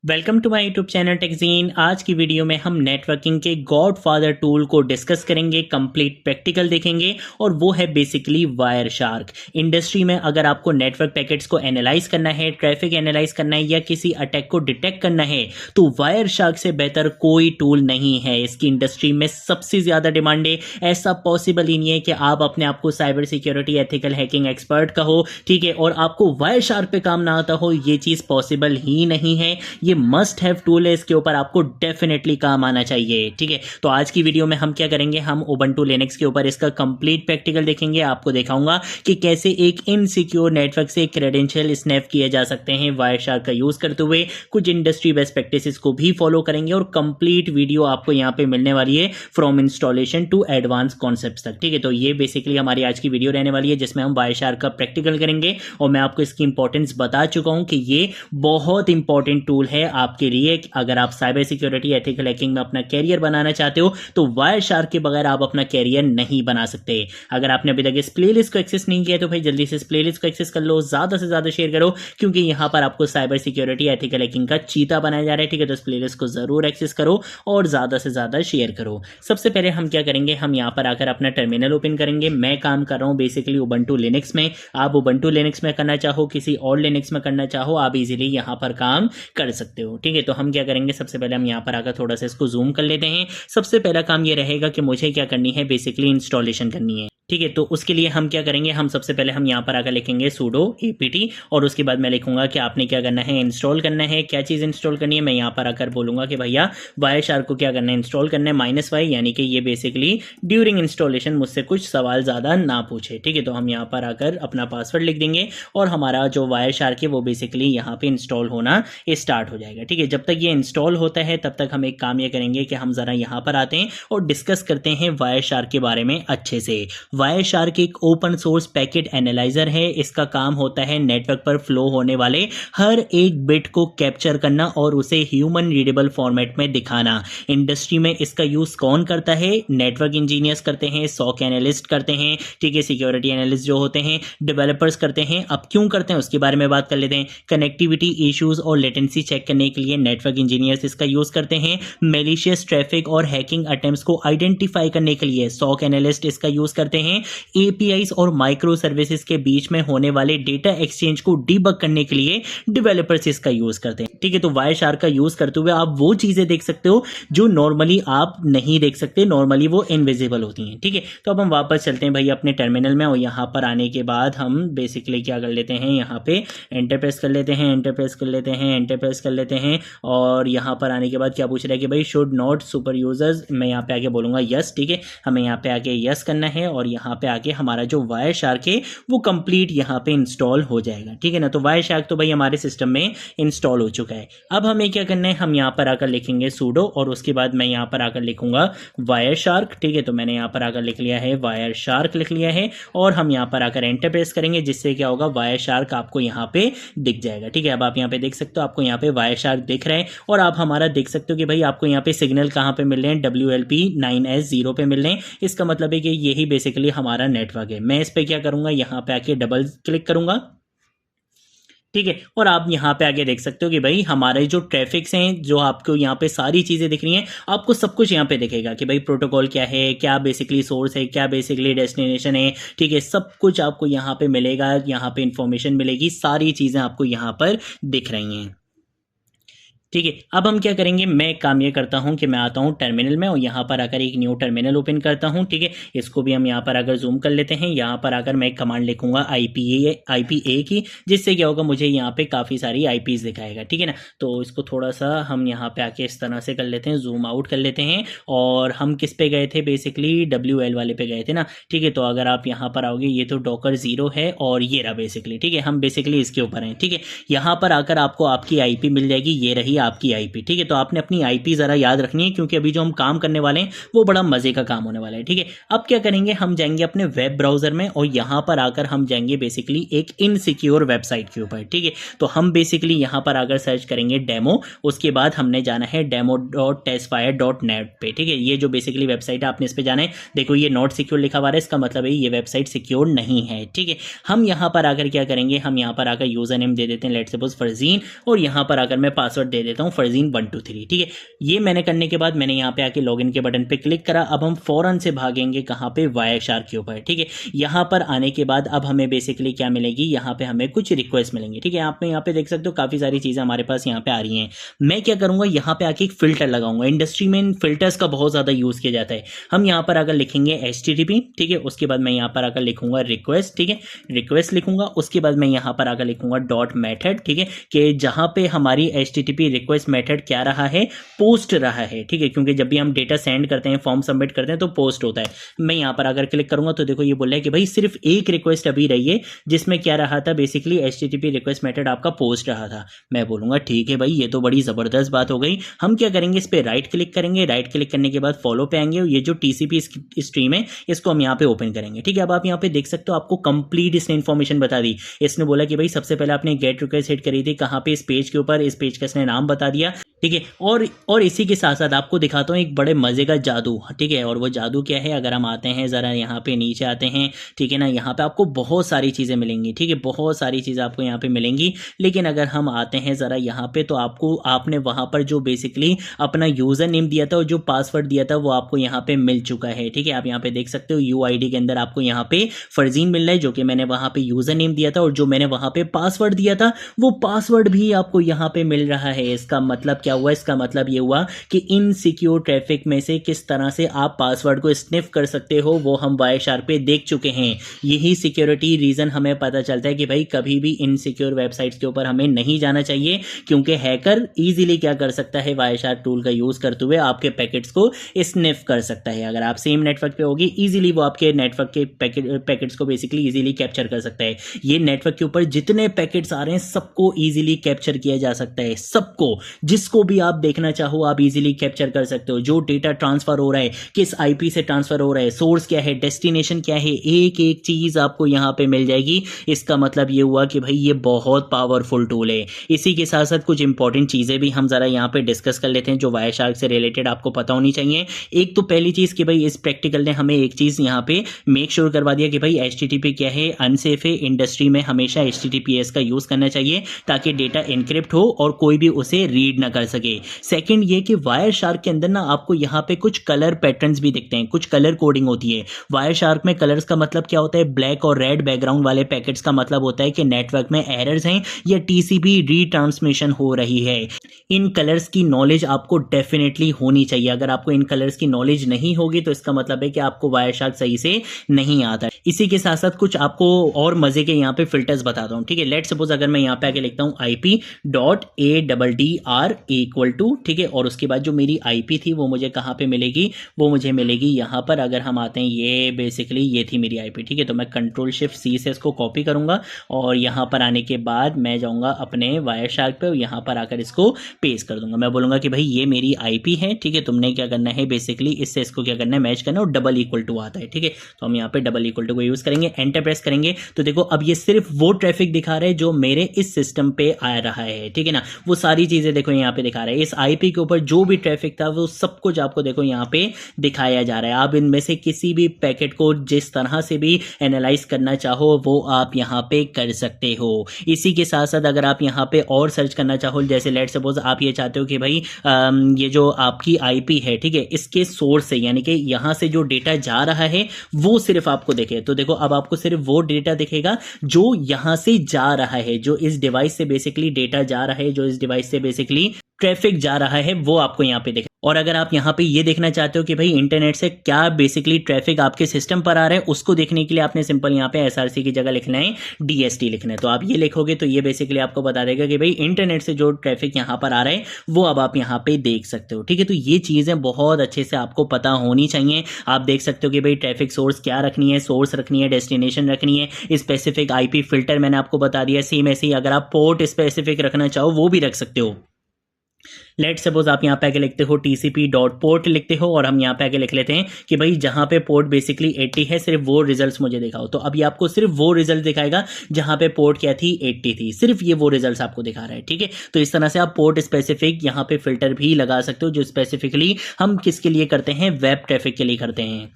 Welcome to my YouTube channel TechGeen. आज की video में हम नेटवर्किंग के गॉडफादर टूल को डिस्कस करेंगे, कंप्लीट प्रैक्टिकल देखेंगे और वो है बेसिकली वायर शार्क। इंडस्ट्री में अगर आपको नेटवर्क पैकेट्स को एनालाइज करना है, ट्रैफिक एनालाइज करना है या किसी अटैक को डिटेक्ट करना है तो वायर शार्क से बेहतर कोई टूल नहीं है। इसकी इंडस्ट्री में सबसे ज्यादा डिमांड है। ऐसा पॉसिबल ही नहीं है कि आप अपने आप को cyber security ethical hacking expert कहो, ठीक है, और आपको वायर शार्क पे काम ना आता हो। ये चीज पॉसिबल ही नहीं है। ये मस्ट हैव टूल है, इसके ऊपर आपको डेफिनेटली काम आना चाहिए, ठीक है। तो आज की वीडियो में हम क्या करेंगे, हम उबंटू लिनक्स के ऊपर इसका कंप्लीट प्रैक्टिकल देखेंगे। आपको दिखाऊंगा कि कैसे एक इनसिक्योर नेटवर्क से क्रेडेंशियल स्नैप किए जा सकते हैं वायर शार्क का यूज करते हुए। कुछ इंडस्ट्री बेस्ट प्रैक्टिसेस को भी फॉलो करेंगे और कंप्लीट वीडियो आपको यहाँ पे मिलने वाली है from installation to advance concept तक, ठीक है। तो ये बेसिकली हमारी आज की वीडियो रहने वाली है जिसमें हम वायर शार्क का प्रैक्टिकल करेंगे और मैं आपको इसकी इंपॉर्टेंस बता चुका हूं कि ये बहुत इंपॉर्टेंट टूल है आपके लिए। अगर आप साइबर सिक्योरिटी एथिकल हैकिंग में अपना कैरियर बनाना चाहते हो तो वायर शार्क के बगैर आप अपना कैरियर नहीं बना सकते। अगर आपने अभी तक इस प्लेलिस्ट को एक्सेस नहीं किया तो भाई जल्दी से इस प्लेलिस्ट को एक्सेस कर लो, ज्यादा से ज्यादा शेयर करो, क्योंकि यहां पर आपको साइबर सिक्योरिटी एथिकल हैकिंग का चीता बनाया जा रहा है, ठीक है। तो इस प्लेलिस्ट को जरूर एक्सेस करो और ज्यादा से ज्यादा शेयर करो। सबसे पहले हम क्या करेंगे, हम यहां पर आकर अपना टर्मिनल ओपन करेंगे। मैं काम कर रहा हूं बेसिकली उबंटू लिनक्स में। आप उबंटू लिनक्स में करना चाहो, किसी और लिनक्स में करना चाहो, आप इजीली यहां पर काम कर सकते हो, ठीक है। तो हम क्या करेंगे, सबसे पहले हम यहाँ पर आकर थोड़ा सा इसको जूम कर लेते हैं। सबसे पहला काम ये रहेगा कि मुझे क्या करनी है, बेसिकली इंस्टॉलेशन करनी है, ठीक है। तो उसके लिए हम क्या करेंगे, हम सबसे पहले हम यहाँ पर आकर लिखेंगे sudo apt और उसके बाद मैं लिखूंगा कि आपने क्या करना है, इंस्टॉल करना है। क्या चीज़ इंस्टॉल करनी है, मैं यहाँ पर आकर बोलूंगा कि भैया वायर शार्क को क्या करना है, इंस्टॉल करना है -y, यानी कि ये बेसिकली ड्यूरिंग इंस्टॉलेशन मुझसे कुछ सवाल ज़्यादा ना पूछे, ठीक है। तो हम यहाँ पर आकर अपना पासवर्ड लिख देंगे और हमारा जो वायर शार्क है वो बेसिकली यहाँ पे इंस्टॉल होना स्टार्ट हो जाएगा, ठीक है। जब तक ये इंस्टॉल होता है तब तक हम एक काम ये करेंगे कि हम ज़रा यहाँ पर आते हैं और डिस्कस करते हैं वायर शार्क के बारे में अच्छे से। वायर शार्क एक ओपन सोर्स पैकेट एनालाइजर है। इसका काम होता है नेटवर्क पर फ्लो होने वाले हर एक बिट को कैप्चर करना और उसे ह्यूमन रीडेबल फॉर्मेट में दिखाना। इंडस्ट्री में इसका यूज कौन करता है, नेटवर्क इंजीनियर्स करते हैं, सॉक एनालिस्ट करते हैं, ठीक है, सिक्योरिटी एनालिस्ट जो होते हैं, डेवलपर्स करते हैं। अब क्यों करते हैं उसके बारे में बात कर लेते हैं। कनेक्टिविटी इश्यूज और लेटेंसी चेक करने के लिए नेटवर्क इंजीनियर्स इसका यूज करते हैं। मेलिशियस ट्रैफिक और हैकिंग अटेम्प्ट्स को आइडेंटिफाई करने के लिए सॉक एनालिस्ट इसका यूज करते हैं। एपीआईज और माइक्रो सर्विसेज के बीच में होने वाले डेटा एक्सचेंज को डीबग करने के लिए डेवलपर्स इसका यूज करते हैं, ठीक है। तो वायर शार्क का यूज करते हुए आप वो चीजें देख सकते हो जो नॉर्मली आप नहीं देख सकते, नॉर्मली वो इनविजिबल होती हैं, ठीक है। तो अब हम वापस चलते हैं भाई अपने टर्मिनल में और यहाँ पर आने के बाद हम बेसिकली क्या कर लेते हैं, यहाँ पे एंटर प्रेस कर लेते हैं, एंटर प्रेस कर लेते हैं, एंटर प्रेस कर लेते हैं और यहाँ पर आने के बाद क्या पूछ रहा है कि भाई शुड नॉट सुपर यूजर्स, मैं यहाँ पे आके बोलूंगा यस, ठीक है। हमें यहाँ पे आके यस करना है और यहाँ पे आके हमारा जो वायर शार्क है वो कंप्लीट यहाँ पे इंस्टॉल हो जाएगा, ठीक है ना। तो वायर शार्क तो भाई हमारे सिस्टम में इंस्टॉल हो चुका है। अब हमें क्या करना है, हम यहाँ पर आकर लिखेंगे sudo और उसके बाद मैं यहाँ पर आकर लिखूंगा वायर शार्क, ठीक है। तो मैंने यहाँ पर आकर लिख लिया है, वायर शार्क लिख लिया है और हम यहाँ पर आकर एंटर प्रेस करेंगे जिससे क्या होगा, वायर शार्क आपको यहाँ पे दिख जाएगा, ठीक है। अब आप यहाँ पे देख सकते हो, आपको यहाँ पे वायर शार्क दिख रहा है और आप हमारा देख सकते हो कि भाई आपको यहाँ पे सिग्नल कहाँ पे मिल रहे हैं, WLP 9S0 पे मिल रहे हैं। इसका मतलब है कि यही बेसिकली हमारा नेटवर्क है। मैं इस पे क्या करूंगा, यहाँ पे आके डबल क्लिक करूंगा, ठीक है। और आप यहाँ पे आगे देख सकते हो कि भाई हमारे जो ट्रैफिक्स हैं, जो आपको यहाँ पे सारी चीज़ें दिख रही हैं, आपको सब कुछ यहाँ पे दिखेगा कि भाई प्रोटोकॉल क्या है, क्या बेसिकली सोर्स है, क्या बेसिकली डेस्टिनेशन है, ठीक है। सब कुछ आपको यहाँ पे मिलेगा, यहाँ पे इंफॉर्मेशन मिलेगी, सारी चीज़ें आपको यहाँ पर दिख रही हैं, ठीक है। अब हम क्या करेंगे, मैं काम ये करता हूं कि मैं आता हूं टर्मिनल में और यहाँ पर आकर एक न्यू टर्मिनल ओपन करता हूं, ठीक है। इसको भी हम यहाँ पर आकर जूम कर लेते हैं। यहाँ पर आकर मैं कमांड लिखूंगा IPA की, जिससे क्या होगा, मुझे यहाँ पे काफ़ी सारी IPs दिखाएगा, ठीक है ना। तो इसको थोड़ा सा हम यहाँ पे आके इस तरह से कर लेते हैं, जूम आउट कर लेते हैं और हम किस पे गए थे, बेसिकली WL वाले पे गए थे ना, ठीक है। तो अगर आप यहाँ पर आओगे, ये तो डॉकर 0 है और ये रहा बेसिकली, ठीक है। हम बेसिकली इसके ऊपर हैं, ठीक है। यहाँ पर आकर आपको आपकी IP मिल जाएगी, ये रही आपकी IP, ठीक है। तो आपने अपनी IP जरा याद रखनी है क्योंकि अभी जो हम काम करने वाले हैं वो बड़ा मजे का काम होने वाला है, ठीक है। अब क्या करेंगे, हम जाएंगे अपने वेब ब्राउजर में और यहां पर आकर हम जाएंगे बेसिकली एक इनसिक्योर वेबसाइट के ऊपर, ठीक है। तो हम बेसिकली यहां पर आकर सर्च करेंगे डेमो, उसके बाद हमने जाना है demo.testfire.net पे, ठीक है। ये जो बेसिकली वेबसाइट है आपने इस पे जाना है। देखो ये नॉट सिक्योर लिखा हुआ है, इसका मतलब है ये वेबसाइट सिक्योर नहीं है, ठीक है। हम यहां पर आकर क्या करेंगे, हम यहां पर आकर यूजर नेम दे देते हैं, लेट्स सपोज फरजीन, और यहां पर आकर मैं पासवर्ड दे देता हूँ फरजीन 123, ठीक है। ये मैंने करने के बाद मैंने यहाँ पे आके लॉगिन के बटन पे क्लिक करा। अब हम फौरन से भागेंगे कहाँ पे, वायरशार्क के ऊपर, ठीक है। यहाँ पर आने के बाद अब हमें बेसिकली क्या मिलेगी, यहाँ पे हमें कुछ रिक्वेस्ट मिलेंगी, ठीक है। आप यहाँ पे देख सकते हो काफ़ी सारी चीज़ें हमारे पास यहाँ पे आ रही हैं। मैं क्या करूँगा, यहाँ पे आके एक फिल्टर लगाऊंगा। इंडस्ट्री में इन फिल्टर्स का बहुत ज़्यादा यूज़ किया जाता है। हम यहाँ पर अगर लिखेंगे HTTP, ठीक है, उसके बाद मैं यहाँ पर आकर लिखूंगा रिक्वेस्ट, ठीक है, रिक्वेस्ट लिखूंगा। उसके बाद मैं यहाँ पर आकर लिखूंगा डॉट मेथड, ठीक है, कि जहाँ पे हमारी HTTP रिक्वेस्ट मेथड क्या रहा है, पोस्ट रहा है, ठीक है, क्योंकि जब भी हम डेटा सेंड करते हैं, फॉर्म सबमिट करते हैं तो पोस्ट होता है। मैं यहाँ पर अगर क्लिक करूंगा तो देखो ये बोल रहा है कि भाई सिर्फ एक रिक्वेस्ट अभी रही है जिसमें क्या रहा था, बेसिकली HTTP रिक्वेस्ट मेथड आपका पोस्ट रहा था। मैं बोलूंगा ठीक है भाई, ये तो बड़ी ज़बरदस्त बात हो गई। हम क्या करेंगे, इस पर राइट क्लिक करेंगे। राइट क्लिक करने के बाद फॉलो पे आएंगे। ये जो TCP स्ट्रीम है इसको हम यहाँ पे ओपन करेंगे, ठीक है। अब आप यहाँ पे देख सकते हो आपको कंप्लीट इसने इन्फॉर्मेशन बता दी। इसने बोला कि भाई सबसे पहले आपने गेट रिक्वेस्ट हिट करी थी कहाँ पे, इस पेज के ऊपर। इस पेज का इसने नाम बता दिया, ठीक है। और इसी के साथ साथ आपको दिखाता हूँ एक बड़े मजे का जादू, ठीक है। और वो जादू क्या है, अगर हम आते हैं ज़रा यहाँ पे नीचे आते हैं, ठीक है ना, यहाँ पे आपको बहुत सारी चीज़ें मिलेंगी, ठीक है, बहुत सारी चीज़ें आपको यहाँ पे मिलेंगी। लेकिन अगर हम आते हैं ज़रा यहाँ पे तो आपने वहाँ पर जो बेसिकली अपना यूज़र नेम दिया था और जो पासवर्ड दिया था वो आपको यहाँ पे मिल चुका है, ठीक है। आप यहाँ पे देख सकते हो UID के अंदर आपको यहाँ पे फरजीन मिल रहा है, जो कि मैंने वहाँ पे यूज़र नेम दिया था, और जो मैंने वहाँ पे पासवर्ड दिया था वो पासवर्ड भी आपको यहाँ पे मिल रहा है। इसका मतलब क्या हुआ, इसका मतलब ये हुआ कि इनसिक्योर ट्रैफिक में से किस तरह से आप पासवर्ड को स्निफ कर सकते हो वो हम वायरशार्क पे देख चुके हैं। यही सिक्योरिटी रीज़न हमें पता चलता है कि भाई कभी भी इनसिक्योर वेबसाइट्स के ऊपर हमें नहीं जाना चाहिए, क्योंकि हैकर इजीली क्या कर सकता है, वायरशार्क टूल का यूज़ करते हुए आपके पैकेट्स को स्निफ कर सकता है। अगर आप सेम नेटवर्क पे होगी इजीली वो आपके नेटवर्क के पैकेट्स को बेसिकली इजीली कैप्चर कर सकता है। ये नेटवर्क के ऊपर जितने पैकेट्स आ रहे हैं सबको इजीली कैप्चर किया जा सकता है, सबको, जिसको भी आप देखना चाहो आप इजीली कैप्चर कर सकते हो। जो डेटा ट्रांसफर हो रहा है, किस IP से ट्रांसफर हो रहा है, सोर्स क्या है, डेस्टिनेशन क्या है, एक एक चीज़ आपको यहाँ पे मिल जाएगी। इसका मतलब ये हुआ कि भाई ये बहुत पावरफुल टूल है। इसी के साथ साथ कुछ इंपॉर्टेंट चीज़ें भी हम ज़रा यहाँ पे डिस्कस कर लेते हैं जो वायरशार्क से रिलेटेड आपको पता होनी चाहिए। एक तो पहली चीज़ कि भाई इस प्रैक्टिकल ने हमें एक चीज़ यहाँ पे मेक श्योर करवा दिया कि भाई HTTP क्या है, अनसेफ है। इंडस्ट्री में हमेशा HTTPS का यूज़ करना चाहिए ताकि डेटा इनक्रिप्ट हो और कोई भी उसे रीड ना कर सके। सेकंड ये कि वायरशार्क के अंदर ना आपको यहाँ पे कुछ कलर पैटर्न्स भी दिखते हैं, कुछ कलर कोडिंग होती है। वायरशार्क में कलर्स का मतलब क्या होता है, ब्लैक और रेड बैकग्राउंड वाले पैकेट्स का मतलब होता है कि नेटवर्क में एरर्स हैं या TCP रीट्रांसमिशन हो रही है। इन कलर्स की नॉलेज आपको डेफिनेटली होनी चाहिए। अगर आपको इन कलर्स की नॉलेज नहीं होगी तो इसका मतलब है कि आपको वायरशार्क सही से नहीं आता। इसी के साथ साथ कुछ आपको और मजे के यहाँ पे फिल्टर्स बताता हूँ, ठीक है। लेट सपोज अगर मैं यहाँ पे आके लिखता हूँ IP.ADDR इक्वल टू, ठीक है, और उसके बाद जो मेरी IP थी वो मुझे कहाँ पे मिलेगी, वो मुझे मिलेगी यहाँ पर। अगर हम आते हैं, ये बेसिकली ये थी मेरी IP, ठीक है। तो मैं Ctrl+Shift+C से इसको कॉपी करूँगा और यहाँ पर आने के बाद मैं जाऊँगा अपने वायरशार्क पे और यहाँ पर आकर इसको पेस्ट कर दूंगा। मैं बोलूँगा कि भाई ये मेरी IP है, ठीक है, तुमने क्या करना है बेसिकली इससे इसको क्या करना है, मैच करना है, और डबल इक्वल टू आता है, ठीक है। तो हम यहाँ पे डबल इक्वल टू को यूज़ करेंगे, एंटर प्रेस करेंगे तो देखो अब ये सिर्फ वो ट्रैफिक दिखा रहा है जो मेरे इस सिस्टम पे आ रहा है, ठीक है ना। वो सारी चीज़ें देखो यहाँ पे दिखा रहा है। इस IP के ऊपर जो भी ट्रैफिक था वो सब कुछ आपको देखो यहाँ पे दिखाया जा रहा है। आप इनमें से किसी भी पैकेट को जिस तरह से भी एनालाइज करना चाहो वो आप यहाँ पे कर सकते हो। इसी के साथ साथ अगर आप यहाँ पे और सर्च करना चाहो, जैसे लेट सपोज आप ये चाहते हो कि भाई ये जो आपकी IP है, ठीक है, इसके सोर्स से यानी कि यहाँ से जो डेटा जा रहा है वो सिर्फ आपको दिखे, तो देखो अब आपको सिर्फ वो डेटा दिखेगा जो यहाँ से जा रहा है, जो इस डिवाइस से बेसिकली डेटा जा रहा है, जो इस डिवाइस से बेसिकली ट्रैफिक जा रहा है वो आपको यहाँ पे दिखे। और अगर आप यहाँ पे ये देखना चाहते हो कि भाई इंटरनेट से क्या बेसिकली ट्रैफिक आपके सिस्टम पर आ रहा है, उसको देखने के लिए आपने सिंपल यहाँ पे SRC की जगह लिखना है DST लिखना है। तो आप ये लिखोगे तो ये बेसिकली आपको बता देगा कि भाई इंटरनेट से जो ट्रैफिक यहाँ पर आ रहा है वो अब आप यहाँ पे देख सकते हो, ठीक है। तो ये चीज़ें बहुत अच्छे से आपको पता होनी चाहिए। आप देख सकते हो कि भाई ट्रैफिक सोर्स क्या रखनी है, सोर्स रखनी है, डेस्टिनेशन रखनी है, स्पेसिफिक IP फिल्टर मैंने आपको बता दिया। सेम ऐसे ही अगर आप पोर्ट स्पेसिफिक रखना चाहो वो भी रख सकते हो। लेट सपोज आप यहाँ पे आके लिखते हो TCP.port लिखते हो और हम यहाँ पे आके लिख लेते हैं कि भाई जहाँ पे पोर्ट बेसिकली 80 है सिर्फ वो रिजल्ट्स मुझे दिखाओ। तो अभी आपको सिर्फ वो रिजल्ट दिखाएगा जहाँ पे पोर्ट क्या थी, 80 थी, सिर्फ ये वो रिजल्ट्स आपको दिखा रहा है, ठीक है। तो इस तरह से आप पोर्ट स्पेसिफिक यहाँ पे फिल्टर भी लगा सकते हो जो स्पेसिफिकली हम किसके लिए करते हैं, वेब ट्रैफिक के लिए करते हैं।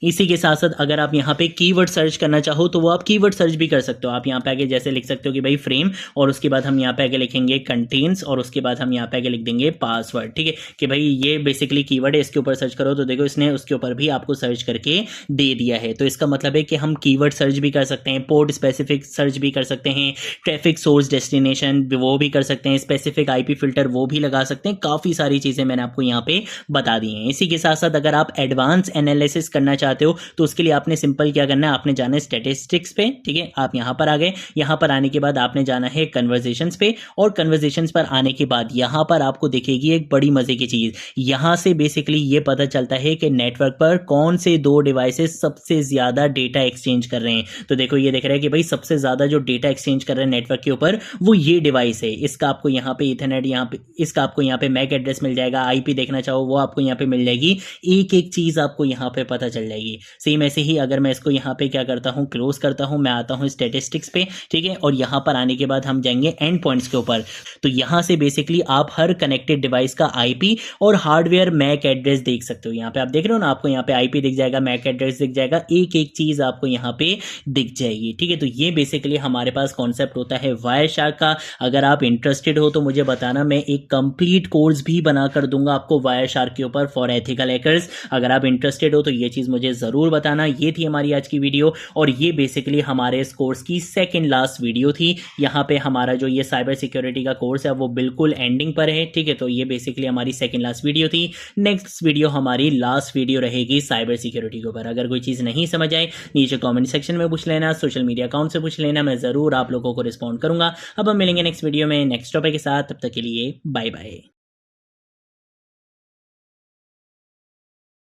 इसी के साथ साथ अगर आप यहाँ पे कीवर्ड सर्च करना चाहो तो वो आप कीवर्ड सर्च भी कर सकते हो। आप यहाँ पे आगे जैसे लिख सकते हो कि भाई फ्रेम, और उसके बाद हम यहाँ पे आगे लिखेंगे कंटेन्स, और उसके बाद हम यहाँ पे आगे लिख देंगे पासवर्ड। ठीक है, कि भाई ये बेसिकली कीवर्ड है, इसके ऊपर सर्च करो, तो देखो इसने उसके ऊपर भी आपको सर्च करके दे दिया है। तो इसका मतलब है कि हम कीवर्ड सर्च भी कर सकते हैं, पोर्ट स्पेसिफिक सर्च भी कर सकते हैं, ट्रैफिक सोर्स डेस्टिनेशन वो भी कर सकते हैं, स्पेसिफिक आईपी फिल्टर वो भी लगा सकते हैं। काफ़ी सारी चीज़ें मैंने आपको यहाँ पे बता दी हैं। इसी के साथ साथ अगर आप एडवांस एनालिसिस करना चाहते हो तो उसके लिए आपने सिंपल क्या करना है, आपने जाना है स्टैटिस्टिक्स पे। ठीक है, आप यहाँ पर आ गए, यहाँ पर आने के बाद आपने जाना है कन्वर्जेशंस पे, और कन्वर्जेशंस पर आने के बाद यहाँ पर आपको दिखेगी एक बड़ी मजे की चीज़। यहाँ से बेसिकली ये पता चलता है कि नेटवर्क पर कौन से दो डिवाइसेस सबसे ज़्यादा डेटा एक्सचेंज कर रहे हैं। तो देखो ये दिख रहा है कि भाई सबसे ज़्यादा जो डेटा एक्सचेंज कर रहे हैं नेटवर्क के ऊपर वो ये डिवाइस है। इसका आपको यहाँ पे इथरनेट, यहाँ पे इसका आपको यहाँ पे मैक एड्रेस मिल जाएगा, आईपी देखना चाहो वो आपको यहाँ पे मिल जाएगी, एक एक चीज़ आपको यहाँ पे पता चल जाएगी। सेम ऐसे ही अगर मैं इसको यहाँ पे क्या करता हूँ, क्लोज करता हूँ, मैं आता हूँ स्टैटिस्टिक्स पे। ठीक है, और यहाँ पर आने के बाद हम जाएंगे एंड पॉइंट्स के ऊपर। तो यहाँ से बेसिकली आप हर कनेक्टेड डिवाइस का आईपी और हार्डवेयर मैक एड्रेस देख सकते हो। यहाँ पे आप देख रहे हो ना, आपको यहाँ पे आईपी दिख जाएगा, मैक एड्रेस दिख जाएगा, एक एक चीज़ आपको यहाँ पे दिख जाएगी। ठीक है, तो ये बेसिकली हमारे पास कॉन्सेप्ट होता है वायरशार्क का। अगर आप इंटरेस्टेड हो तो मुझे बताना, मैं एक कंप्लीट कोर्स भी बना कर दूंगा आपको वायरशार्क के ऊपर फॉर एथिकल हैकर्स। अगर आप इंटरेस्टेड हो तो ये चीज़ मुझे ज़रूर बताना। ये थी हमारी आज की वीडियो, और ये बेसिकली हमारे इस कोर्स की सेकेंड लास्ट वीडियो थी। यहाँ पे हमारा जो ये साइबर सिक्योरिटी का कोर्स है वो बिल्कुल एंडिंग पर है। ठीक है, तो ये बेसिकली हमारी सेकेंड लास्ट वीडियो थी। नेक्स्ट वीडियो हमारी लास्ट वीडियो रहेगी साइबर सिक्योरिटी के ऊपर। अगर कोई चीज़ नहीं समझ आए नीचे कमेंट सेक्शन में पूछ लेना, सोशल मीडिया अकाउंट से पूछ लेना, मैं ज़रूर आप लोगों को रिस्पॉन्ड करूंगा। अब हम मिलेंगे नेक्स्ट वीडियो में नेक्स्ट टॉपिक के साथ, तब तक के लिए बाय बाय।